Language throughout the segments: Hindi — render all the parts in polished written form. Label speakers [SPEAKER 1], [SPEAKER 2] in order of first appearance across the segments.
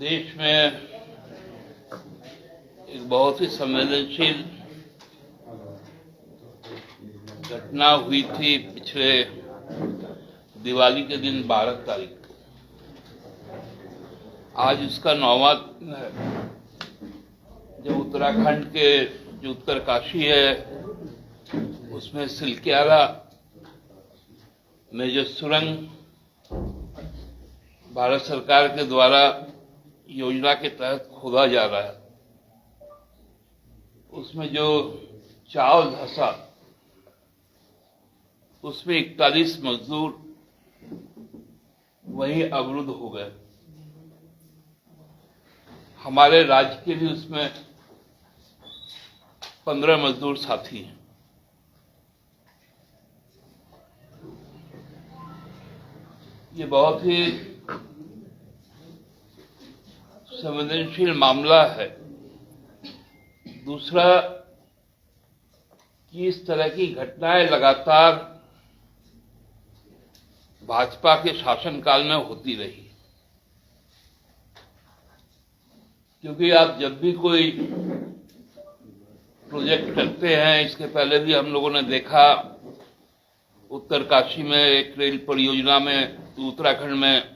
[SPEAKER 1] देश में एक बहुत ही संवेदनशील घटना हुई थी पिछले दिवाली के दिन 12 तारीख को। आज उसका 9वां दिन है जब उत्तराखंड के जो उत्तरकाशी है उसमें सिलक्यारा में जो सुरंग भारत सरकार के द्वारा योजना के तहत खोदा जा रहा है, उसमें जो चावल धंसा उसमें 41 मजदूर वहीं अवरुद्ध हो गए। हमारे राज्य के भी उसमें 15 मजदूर साथी हैं। ये बहुत ही संवेदनशील मामला है। दूसरा कि इस तरह की घटनाएं लगातार भाजपा के शासनकाल में होती रही, क्योंकि आप जब भी कोई प्रोजेक्ट करते हैं, इसके पहले भी हम लोगों ने देखा उत्तरकाशी में एक रेल परियोजना में उत्तराखंड में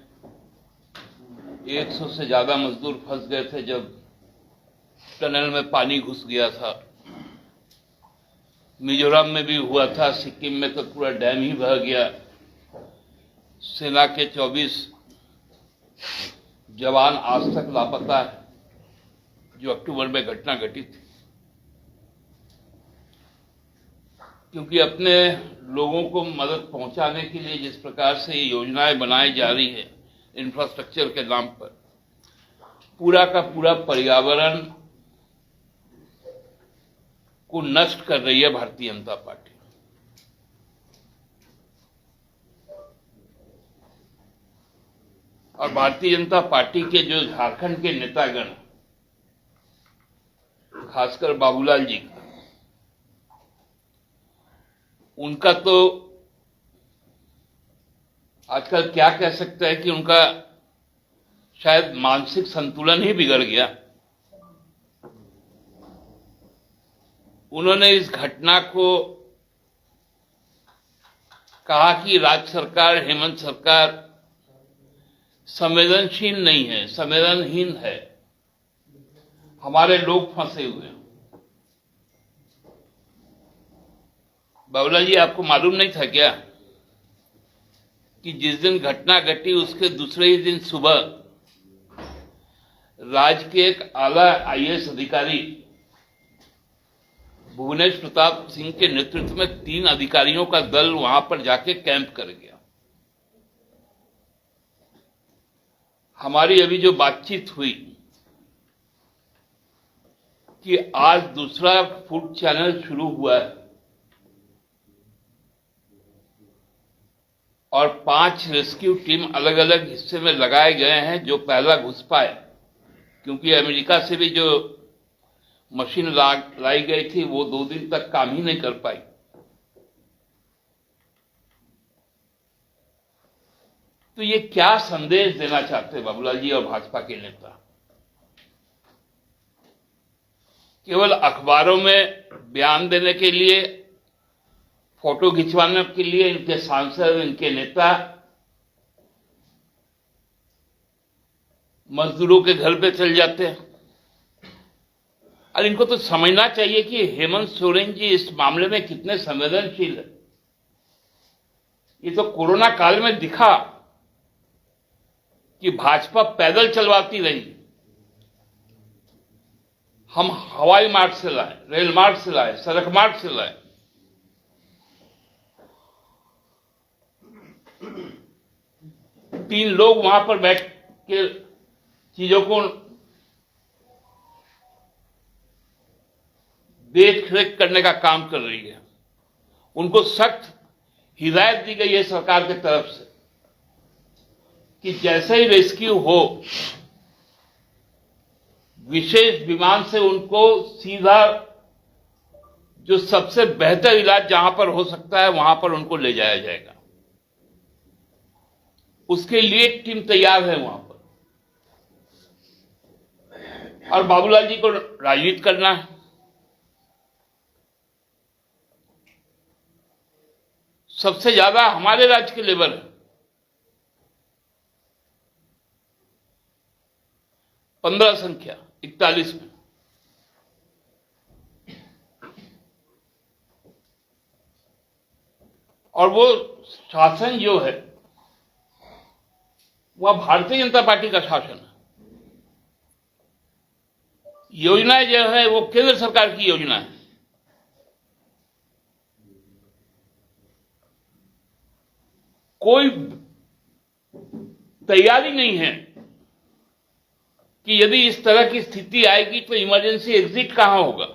[SPEAKER 1] 100 से ज्यादा मजदूर फंस गए थे जब टनल में पानी घुस गया था। मिजोरम में भी हुआ था, सिक्किम में तो पूरा डैम ही बह गया। सेना के 24 जवान आज तक लापता है, जो अक्टूबर में घटना घटी थी। क्योंकि अपने लोगों को मदद पहुंचाने के लिए जिस प्रकार से ये योजनाएं बनाई जा रही है इंफ्रास्ट्रक्चर के नाम पर, पूरा का पूरा पर्यावरण को नष्ट कर रही है भारतीय जनता पार्टी। और भारतीय जनता पार्टी के जो झारखंड के नेतागण, खासकर बाबूलाल जी का, उनका तो आजकल क्या कह सकते हैं कि उनका शायद मानसिक संतुलन ही बिगड़ गया। उन्होंने इस घटना को कहा कि राज्य सरकार, हेमंत सरकार संवेदनशील नहीं है, संवेदनहीन है, हमारे लोग फंसे हुए हैं। बाबूलाल जी, आपको मालूम नहीं था क्या कि जिस दिन घटना घटी उसके दूसरे ही दिन सुबह राज्य के एक आला आईएएस अधिकारी भुवनेश प्रताप सिंह के नेतृत्व में 3 अधिकारियों का दल वहां पर जाके कैंप कर गया। हमारी अभी जो बातचीत हुई कि आज दूसरा फूड चैनल शुरू हुआ है और 5 रेस्क्यू टीम अलग अलग हिस्से में लगाए गए हैं जो पहला घुस पाए, क्योंकि अमेरिका से भी जो मशीन लाई गई थी वो 2 दिन तक काम ही नहीं कर पाई। तो ये क्या संदेश देना चाहते हैं बाबूलाल जी और भाजपा के नेता? केवल अखबारों में बयान देने के लिए, फोटो खिंचवाने के लिए इनके सांसद, इनके नेता मजदूरों के घर पे चल जाते हैं। और इनको तो समझना चाहिए कि हेमंत सोरेन जी इस मामले में कितने संवेदनशील है। ये तो कोरोना काल में दिखा कि भाजपा पैदल चलवाती रही, हम हवाई मार्ग से लाए, रेल मार्ग से लाए, सड़क मार्ग से लाए। तीन लोग वहां पर बैठ के चीजों को देख रेख करने का काम कर रही है। उनको सख्त हिदायत दी गई है सरकार की तरफ से कि जैसे ही रेस्क्यू हो, विशेष विमान से उनको सीधा जो सबसे बेहतर इलाज जहां पर हो सकता है वहां पर उनको ले जाया जाएगा। उसके लिए टीम तैयार है वहां पर। और बाबूलाल जी को राजनीति करना है। सबसे ज्यादा हमारे राज्य के लेबर है, 15 संख्या 41 में। और वो शासन जो है वह भारतीय जनता पार्टी का शासन है। योजनाएं जो है वो केंद्र सरकार की योजना है। कोई तैयारी नहीं है कि यदि इस तरह की स्थिति आएगी तो इमरजेंसी एग्जिट कहां होगा।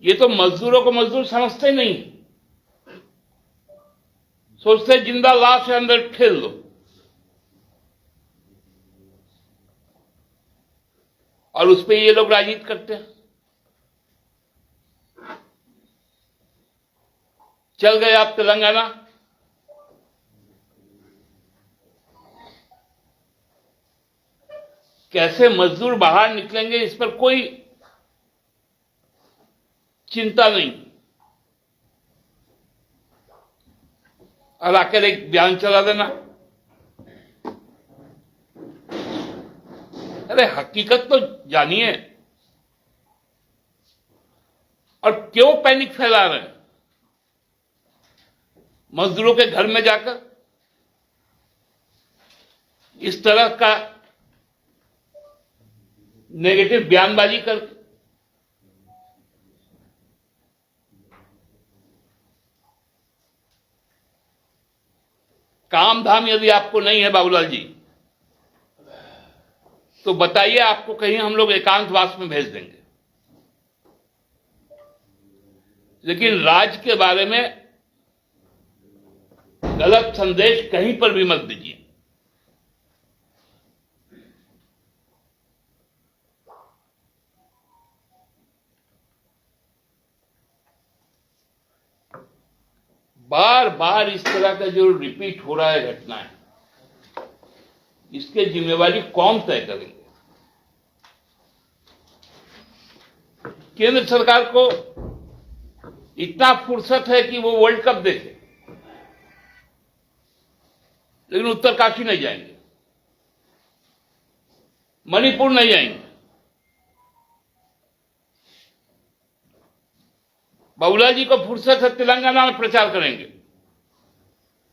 [SPEAKER 1] ये तो मजदूरों को मजदूर समझते नहीं, सोचते जिंदा लाश अंदर ठेल दो। और उस पर ये लोग राजनीति करते हैं। चल गए आप तेलंगाना, कैसे मजदूर बाहर निकलेंगे इस पर कोई चिंता नहीं। और आकर एक बयान चला देना। अरे हकीकत तो जानिए। और क्यों पैनिक फैला रहे हैं मजदूरों के घर में जाकर इस तरह का नेगेटिव बयानबाजी करके। काम धाम यदि आपको नहीं है बाबूलाल जी तो बताइए, आपको कहीं हम लोग एकांतवास में भेज देंगे। लेकिन राज्य के बारे में गलत संदेश कहीं पर भी मत दीजिए। बार बार इस तरह का जो रिपीट हो रहा है घटना है, इसके जिम्मेवारी कौन तय करेंगे। केंद्र सरकार को इतना फुर्सत है कि वो वर्ल्ड कप देखे, लेकिन उत्तरकाशी नहीं जाएंगे, मणिपुर नहीं जाएंगे। बाबूलाल जी को फुर्सत है तेलंगाना में प्रचार करेंगे।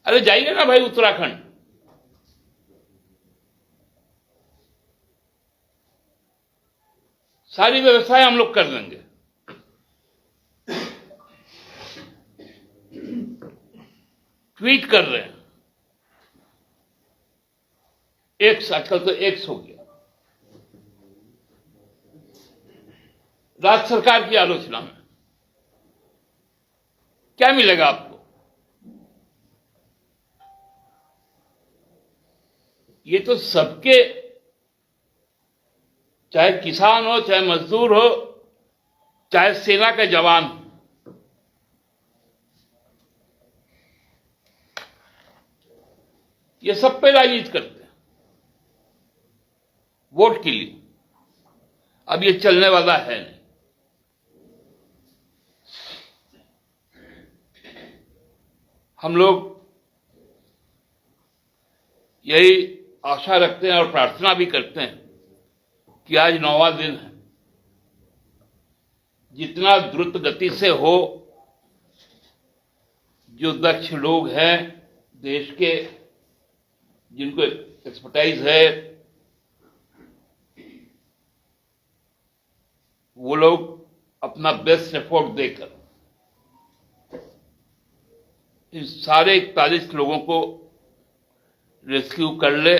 [SPEAKER 1] अरे जाइए ना भाई उत्तराखंड। सारी व्यवस्थाएं हम लोग कर देंगे। ट्वीट कर रहे हैं, एक्स, आजकल तो एक्स हो गया, राज्य सरकार की आलोचना में। क्या मिलेगा आपको? ये तो सबके, चाहे किसान हो, चाहे मजदूर हो, चाहे सेना के जवान हो, ये सब पे राजनीति करते हैं वोट के लिए। अब ये चलने वाला है नहीं। हम लोग यही आशा रखते हैं और प्रार्थना भी करते हैं कि आज 9वां दिन है। जितना द्रुत गति से हो, जो दक्ष लोग हैं देश के, जिनको एक्सपर्टाइज है, वो लोग अपना बेस्ट एफर्ट देकर इन सारे 41 लोगों को रेस्क्यू कर ले।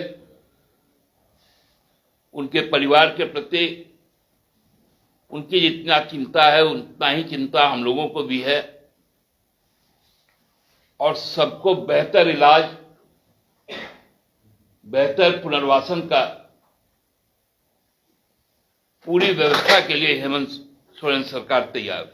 [SPEAKER 1] उनके परिवार के प्रति उनकी जितना चिंता है उतना ही चिंता हम लोगों को भी है। और सबको बेहतर इलाज, बेहतर पुनर्वासन का पूरी व्यवस्था के लिए हेमंत सोरेन सरकार तैयार है।